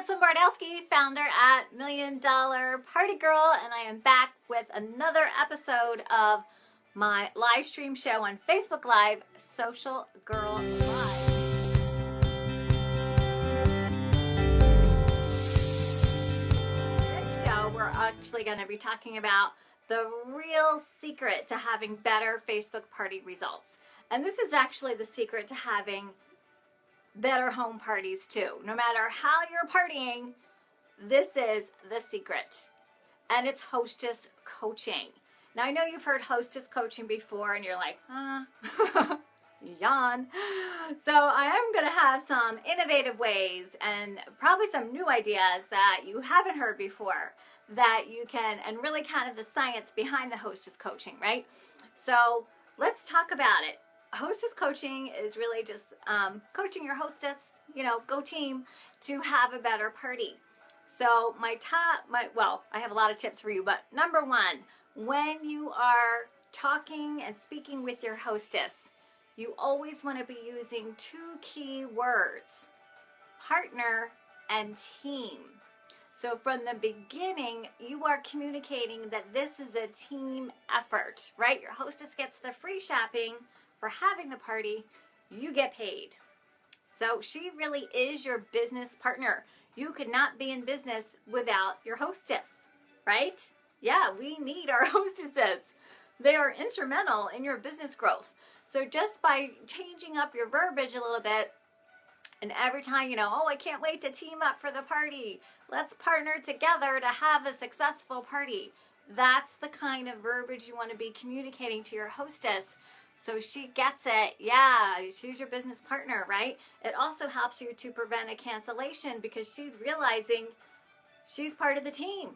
it's Bardowski, founder at Million Dollar Party Girl, and I am back with another episode of my live stream show on Facebook Live, Social Girl Live. Today's show, we're actually going to be talking about the real secret to having better Facebook party results. And this is actually the secret to having better home parties too. No matter how you're partying, this is the secret. And it's hostess coaching. Now I know you've heard hostess coaching before and you're like, yawn. So I am going to have some innovative ways and probably some new ideas that you haven't heard before that you can, and really kind of the science behind the hostess coaching, right? So let's talk about it. Hostess coaching is really just coaching your hostess, go team, to have a better party. So I have a lot of tips for you, but number one, when you are talking and speaking with your hostess, you always want to be using two key words: partner and team. So from the beginning, you are communicating that this is a team effort, right? Your hostess gets the free shopping for having the party, you get paid. So she really is your business partner. You could not be in business without your hostess, right? Yeah, we need our hostesses. They are instrumental in your business growth. So just by changing up your verbiage a little bit, and every time, I can't wait to team up for the party. Let's partner together to have a successful party. That's the kind of verbiage you want to be communicating to your hostess. So she gets it. Yeah, she's your business partner, right? It also helps you to prevent a cancellation because she's realizing she's part of the team,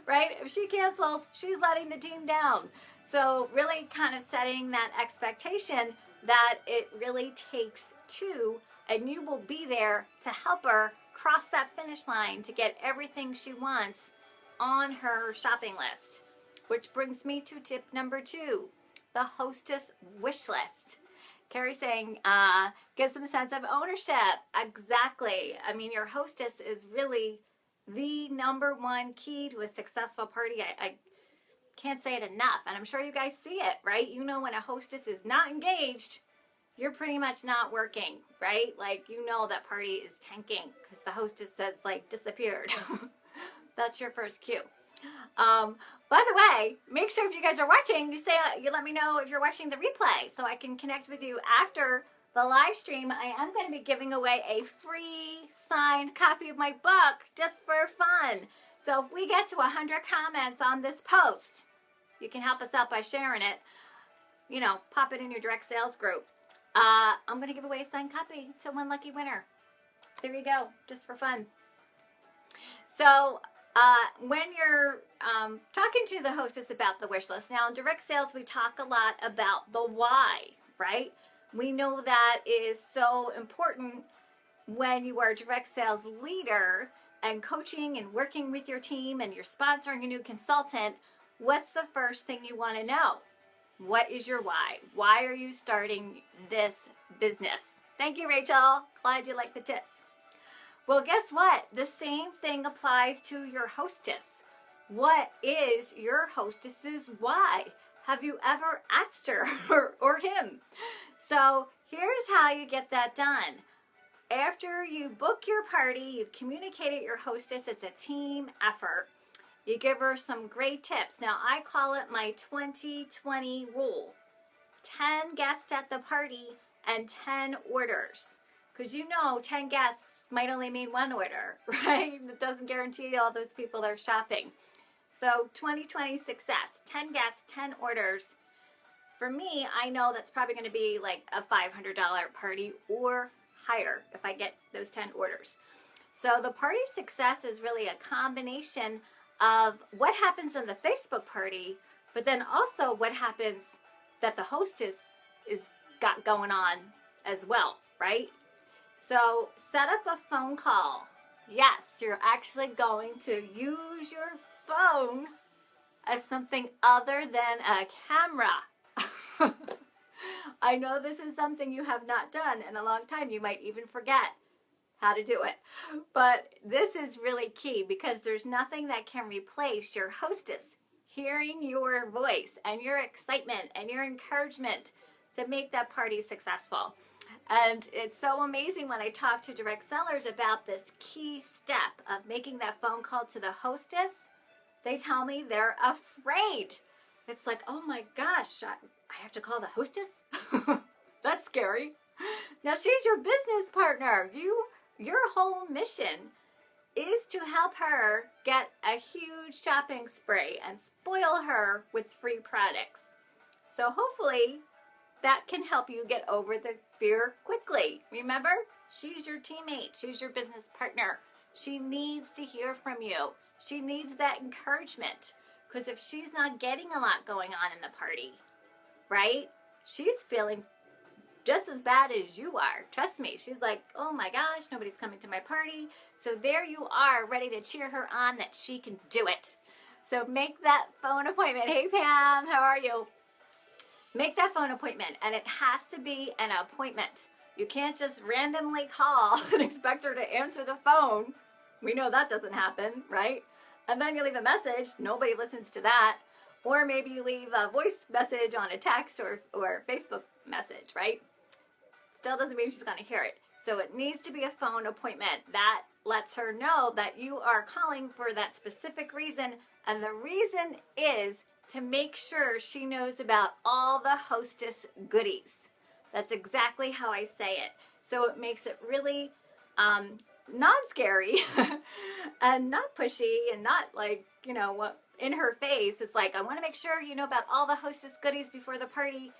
right? If she cancels, she's letting the team down. So really kind of setting that expectation that it really takes two, and you will be there to help her cross that finish line to get everything she wants on her shopping list. Which brings me to tip number 2. The hostess wish list. Carrie's saying, gives them a sense of ownership. Exactly. I mean, your hostess is really the number one key to a successful party. I can't say it enough. And I'm sure you guys see it, right? When a hostess is not engaged, you're pretty much not working, right? That party is tanking because the hostess has disappeared. That's your first cue. By the way, make sure if you guys are watching, you let me know if you're watching the replay so I can connect with you after the live stream. I am going to be giving away a free signed copy of my book just for fun. So if we get to 100 comments on this post, you can help us out by sharing it. Pop it in your direct sales group. I'm going to give away a signed copy to one lucky winner. There you go, just for fun. So when you're talking to the hostess about the wish list, now in direct sales, we talk a lot about the why, right? We know that is so important when you are a direct sales leader and coaching and working with your team and you're sponsoring a new consultant. What's the first thing you want to know? What is your why? Why are you starting this business? Thank you, Rachel. Glad you like the tips. Well, guess what? The same thing applies to your hostess. What is your hostess's why? Have you ever asked her or him? So here's how you get that done. After you book your party, you've communicated your hostess, it's a team effort. You give her some great tips. Now, I call it my 20-20 rule. 10 guests at the party and 10 orders. Because 10 guests might only mean one order, right? It doesn't guarantee all those people are shopping. So 20-20 success, 10 guests, 10 orders. For me, I know that's probably going to be like a $500 party or higher if I get those 10 orders. So the party success is really a combination of what happens in the Facebook party, but then also what happens that the hostess is got going on as well, right? So set up a phone call. Yes, you're actually going to use your phone as something other than a camera. I know this is something you have not done in a long time. You might even forget how to do it. But this is really key because there's nothing that can replace your hostess hearing your voice and your excitement and your encouragement to make that party successful. And it's so amazing when I talk to direct sellers about this key step of making that phone call to the hostess. They tell me they're afraid. It's like, oh my gosh, I have to call the hostess? That's scary. Now she's your business partner. Your whole mission is to help her get a huge shopping spree and spoil her with free products. So hopefully that can help you get over the fear quickly. Remember, she's your teammate. She's your business partner. She needs to hear from you. She needs that encouragement, because if she's not getting a lot going on in the party, right, she's feeling just as bad as you are. Trust me. She's like, oh my gosh, nobody's coming to my party. So there you are, ready to cheer her on that she can do it. So make that phone appointment. Hey Pam, how are you? Make that phone appointment, and it has to be an appointment. You can't just randomly call and expect her to answer the phone. We know that doesn't happen, right? And then you leave a message. Nobody listens to that. Or maybe you leave a voice message on a text or Facebook message, right? Still doesn't mean she's going to hear it. So it needs to be a phone appointment. That lets her know that you are calling for that specific reason. And the reason is to make sure she knows about all the hostess goodies. That's exactly how I say it. So it makes it really not scary and not pushy and not like, in her face. It's like, I want to make sure you know about all the hostess goodies before the party.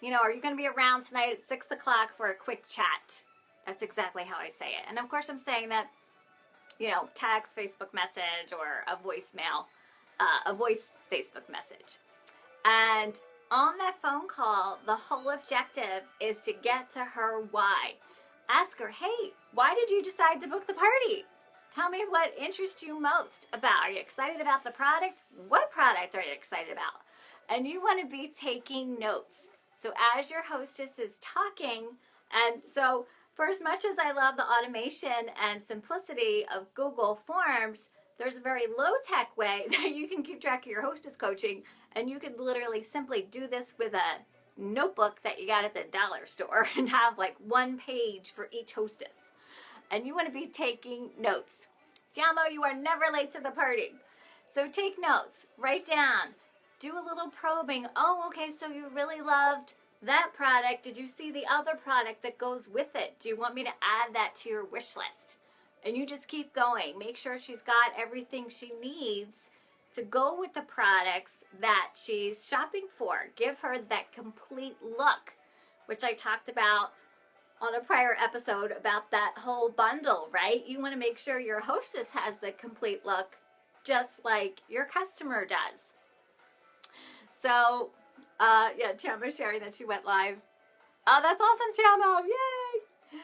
Are you going to be around tonight at 6 o'clock for a quick chat? That's exactly how I say it. And of course I'm saying that, text, Facebook message, or a voicemail, a voice Facebook message. And on that phone call, the whole objective is to get to her why. Ask her, hey, why did you decide to book the party? Tell me what interests you most about. Are you excited about the product? What product are you excited about? And you want to be taking notes. So as your hostess is talking, and so for as much as I love the automation and simplicity of Google Forms, there's a very low-tech way that you can keep track of your hostess coaching, and you can literally simply do this with a notebook that you got at the dollar store and have like one page for each hostess. And you want to be taking notes. Tiamo, you are never late to the party. So take notes, write down, do a little probing. Oh, okay, so you really loved that product. Did you see the other product that goes with it? Do you want me to add that to your wish list? And you just keep going. Make sure she's got everything she needs to go with the products that she's shopping for. Give her that complete look, which I talked about on a prior episode about that whole bundle, right? You want to make sure your hostess has the complete look just like your customer does. So, Tiamo's sharing that she went live. Oh, that's awesome, Tiamo. Yay!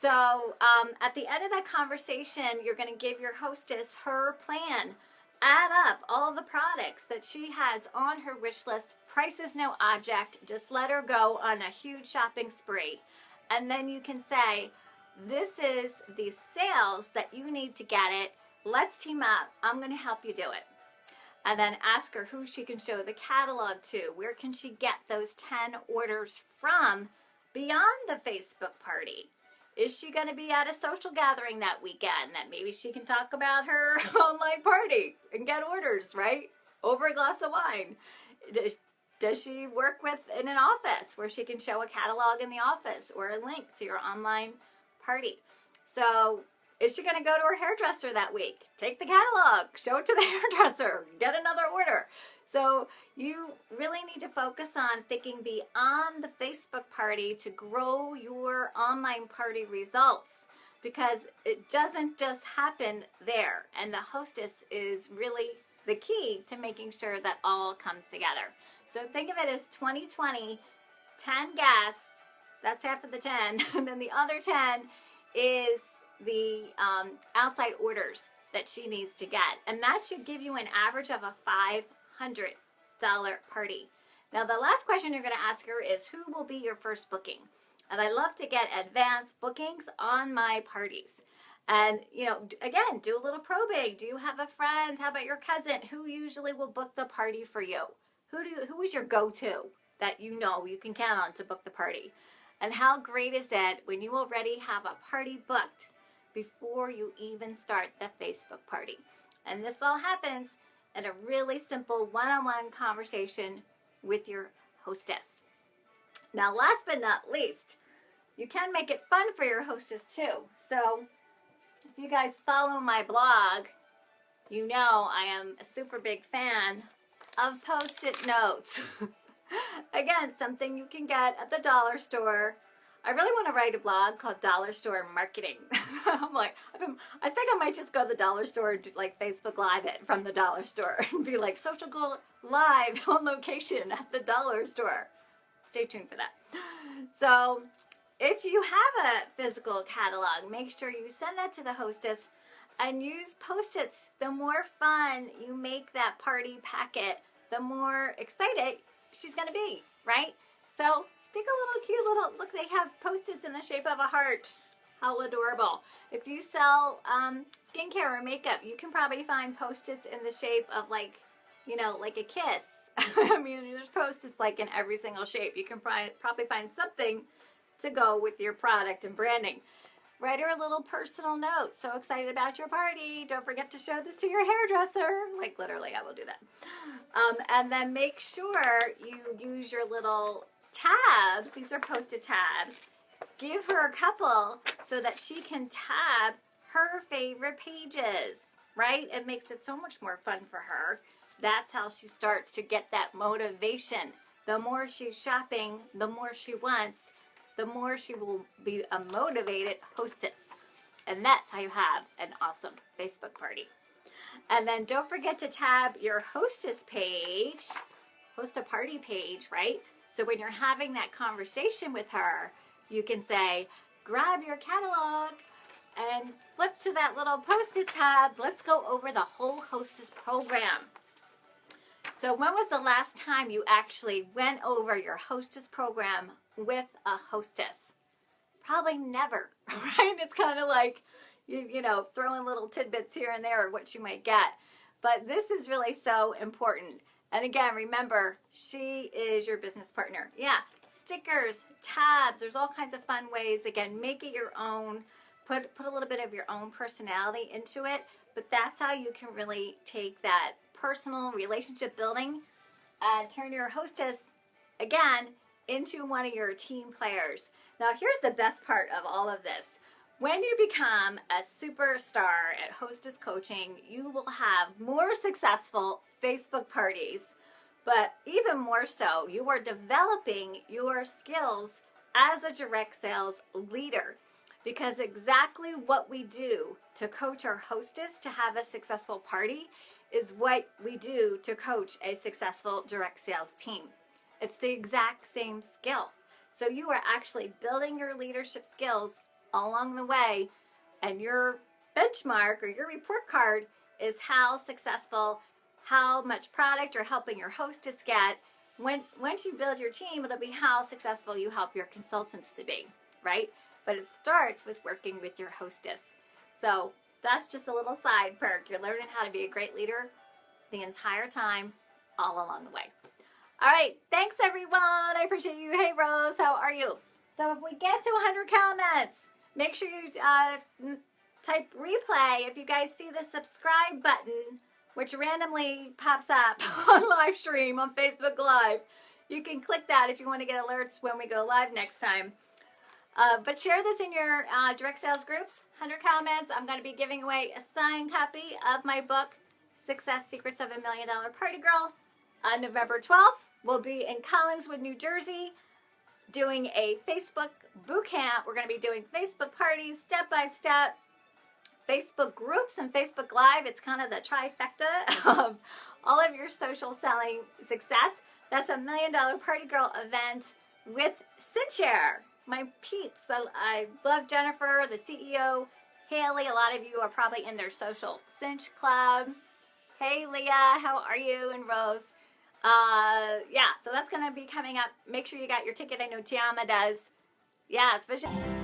So, at the end of that conversation, you're going to give your hostess her plan. Add up all the products that she has on her wish list. Price is no object. Just let her go on a huge shopping spree. And then you can say, this is the sales that you need to get it. Let's team up. I'm going to help you do it. And then ask her who she can show the catalog to. Where can she get those 10 orders from beyond the Facebook party? Is she going to be at a social gathering that weekend that maybe she can talk about her online party and get orders, right? Over a glass of wine. Does she work in an office where she can show a catalog in the office or a link to your online party? So is she going to go to her hairdresser that week? Take the catalog, show it to the hairdresser, get another order. So you really need to focus on thinking beyond the Facebook party to grow your online party results, because it doesn't just happen there. And the hostess is really the key to making sure that all comes together. So think of it as 20/20, 10 guests, that's half of the 10, and then the other 10 is the outside orders that she needs to get. And that should give you an average of a $500 party. Now the last question you're going to ask her is, who will be your first booking? And I love to get advanced bookings on my parties. And, you know, again, do a little probing. Do you have a friend? How about your cousin? Who usually will book the party for you? Who is your go-to that you know you can count on to book the party? And how great is it when you already have a party booked before you even start the Facebook party? And this all happens in a really simple one-on-one conversation with your hostess. Now, last but not least, you can make it fun for your hostess too. So if you guys follow my blog, you know I am a super big fan of Post-it notes. Again, something you can get at the dollar store. I really want to write a blog called Dollar Store Marketing. I'm like, I think I might just go to the dollar store, do like Facebook Live it from the dollar store and be like, social go live on location at the dollar store. Stay tuned for that. So if you have a physical catalog, make sure you send that to the hostess and use Post-its. The more fun you make that party packet, the more excited she's going to be, right? So stick a little cute little, look, they have Post-its in the shape of a heart. How adorable. If you sell skincare or makeup, you can probably find Post-its in the shape of like, you know, like a kiss. I mean, there's Post-its like in every single shape. You can probably find something to go with your product and branding. Write her a little personal note. So excited about your party. Don't forget to show this to your hairdresser. Like literally, I will do that. And then make sure you use your little tabs. These are Post-it tabs. Give her a couple so that she can tab her favorite pages, right? It makes it so much more fun for her. That's how she starts to get that motivation. The more she's shopping, the more she wants, the more she will be a motivated hostess. And that's how you have an awesome Facebook party. And then don't forget to tab your hostess page, host a party page, right? So when you're having that conversation with her, you can say, grab your catalog and flip to that little Post-it tab. Let's go over the whole hostess program. So when was the last time you actually went over your hostess program with a hostess? Probably never, right? It's kind of like, you know, throwing little tidbits here and there of what you might get. But this is really so important. And again, remember, she is your business partner. Yeah, stickers, tabs, there's all kinds of fun ways. Again, make it your own. Put a little bit of your own personality into it. But that's how you can really take that personal relationship building and turn your hostess, again, into one of your team players. Now, here's the best part of all of this. When you become a superstar at Hostess Coaching, you will have more successful Facebook parties, but even more so, you are developing your skills as a direct sales leader, because exactly what we do to coach our hostess to have a successful party is what we do to coach a successful direct sales team. It's the exact same skill. So you are actually building your leadership skills along the way, and your benchmark or your report card is how successful, how much product you're helping your hostess get. Once you build your team, it'll be how successful you help your consultants to be, right? But it starts with working with your hostess. So that's just a little side perk. You're learning how to be a great leader the entire time, all along the way. All right, thanks everyone. I appreciate you. Hey Rose, how are you? So if we get to 100 comments, make sure you type replay if you guys see the subscribe button, which randomly pops up on live stream on Facebook Live. You can click that if you want to get alerts when we go live next time. But share this in your direct sales groups. 100 comments. I'm going to be giving away a signed copy of my book, Success Secrets of a $1 Million Party Girl. On November 12th, we'll be in Collingswood, New Jersey, doing a Facebook boot camp. We're going to be doing Facebook parties, step-by-step, Facebook groups, and Facebook Live. It's kind of the trifecta of all of your social selling success. That's a $1 Million Party Girl event with Cinshare, my peeps. I love Jennifer, the CEO, Haley. A lot of you are probably in their social cinch club. Hey, Leah, how are you? And Rose. Yeah, so that's going to be coming up. Make sure you got your ticket. I know Tiama does. Yeah, especially...